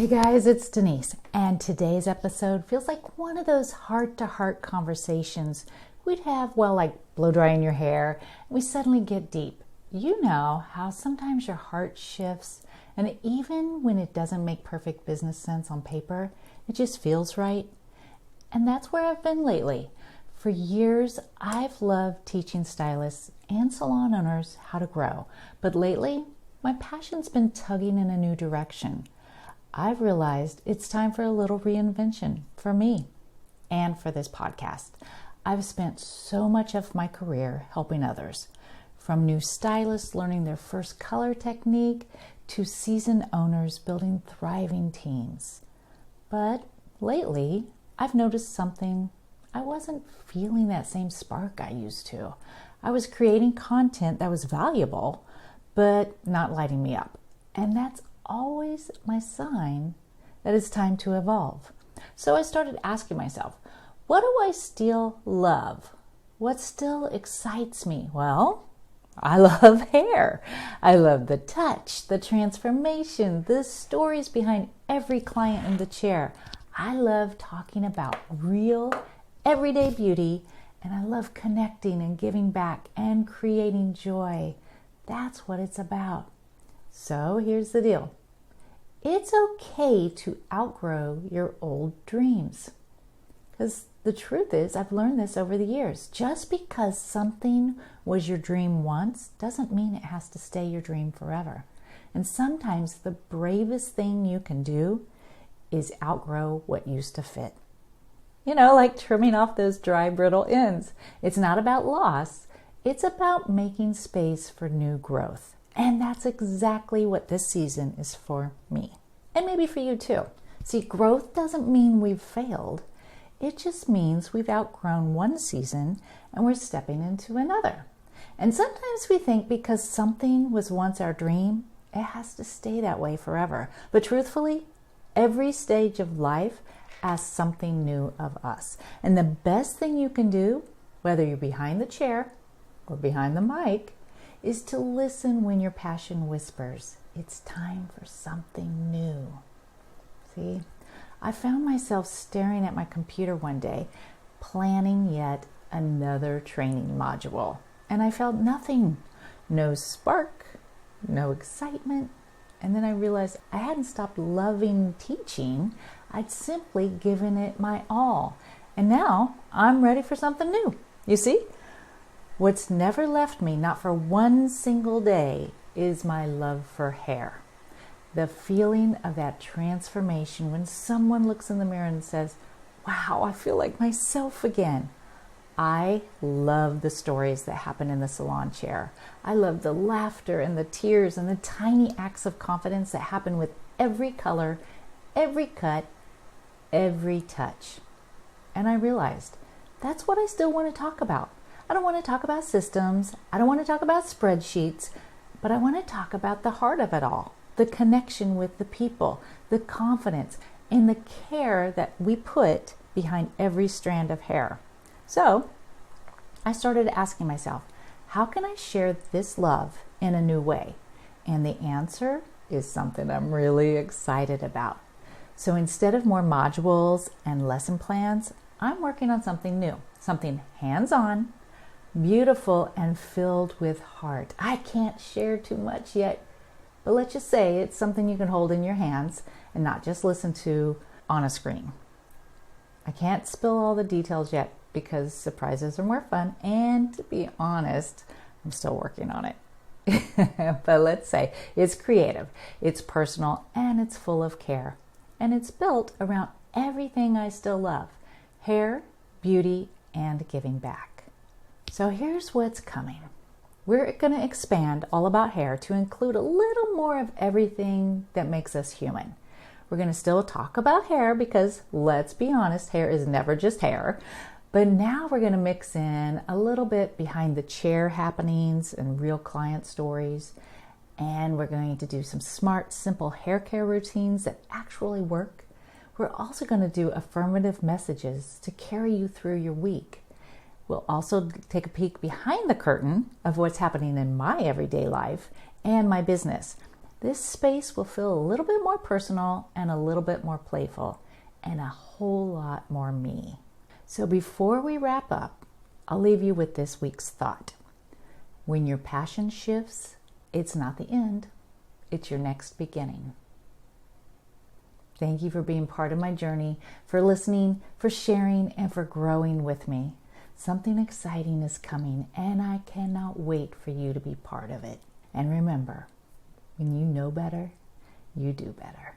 Hey guys, it's Denise, and today's episode feels like one of those heart-to-heart conversations we'd have while like blow drying your hair, and we suddenly get deep. You know how sometimes your heart shifts, and even when it doesn't make perfect business sense on paper, it just feels right. And that's where I've been lately. For years, I've loved teaching stylists and salon owners how to grow, but lately, my passion's been tugging in a new direction. I've realized it's time for a little reinvention for me and for this podcast. I've spent so much of my career helping others, from new stylists learning their first color technique to seasoned owners building thriving teams. But lately, I've noticed something. I wasn't feeling that same spark I used to. I was creating content that was valuable, but not lighting me up. And that's always my sign that it's time to evolve. So I started asking myself, what do I still love? What still excites me? Well, I love hair. I love the touch, the transformation, the stories behind every client in the chair. I love talking about real, everyday beauty, and I love connecting and giving back and creating joy. That's what it's about. So here's the deal. It's okay to outgrow your old dreams. Because the truth is, I've learned this over the years. Just because something was your dream once doesn't mean it has to stay your dream forever. And sometimes the bravest thing you can do is outgrow what used to fit. You know, like trimming off those dry, brittle ends. It's not about loss. It's about making space for new growth. And that's exactly what this season is for me. And maybe for you too. See, growth doesn't mean we've failed. It just means we've outgrown one season and we're stepping into another. And sometimes we think because something was once our dream, it has to stay that way forever. But truthfully, every stage of life asks something new of us. And the best thing you can do, whether you're behind the chair or behind the mic, is to listen when your passion whispers, it's time for something new. See, I found myself staring at my computer one day, planning yet another training module, and I felt nothing, no spark, no excitement, and then I realized I hadn't stopped loving teaching, I'd simply given it my all, and now I'm ready for something new, you see? What's never left me, not for one single day, is my love for hair. The feeling of that transformation when someone looks in the mirror and says, wow, I feel like myself again. I love the stories that happen in the salon chair. I love the laughter and the tears and the tiny acts of confidence that happen with every color, every cut, every touch. And I realized that's what I still want to talk about. I don't want to talk about systems. I don't want to talk about spreadsheets, but I want to talk about the heart of it all, the connection with the people, the confidence, and the care that we put behind every strand of hair. So I started asking myself, how can I share this love in a new way? And the answer is something I'm really excited about. So instead of more modules and lesson plans, I'm working on something new, something hands-on, beautiful, and filled with heart. I can't share too much yet, but let's just say it's something you can hold in your hands and not just listen to on a screen. I can't spill all the details yet because surprises are more fun, and to be honest, I'm still working on it. But let's say it's creative, it's personal, and it's full of care. And it's built around everything I still love: hair, beauty, and giving back. So here's what's coming. We're going to expand All About Hair to include a little more of everything that makes us human. We're going to still talk about hair because, let's be honest, hair is never just hair. But now we're going to mix in a little bit behind the chair happenings and real client stories. And we're going to do some smart, simple hair care routines that actually work. We're also going to do affirmative messages to carry you through your week. We'll also take a peek behind the curtain of what's happening in my everyday life and my business. This space will feel a little bit more personal and a little bit more playful and a whole lot more me. So before we wrap up, I'll leave you with this week's thought. When your passion shifts, it's not the end, it's your next beginning. Thank you for being part of my journey, for listening, for sharing, and for growing with me. Something exciting is coming, and I cannot wait for you to be part of it. And remember, when you know better, you do better.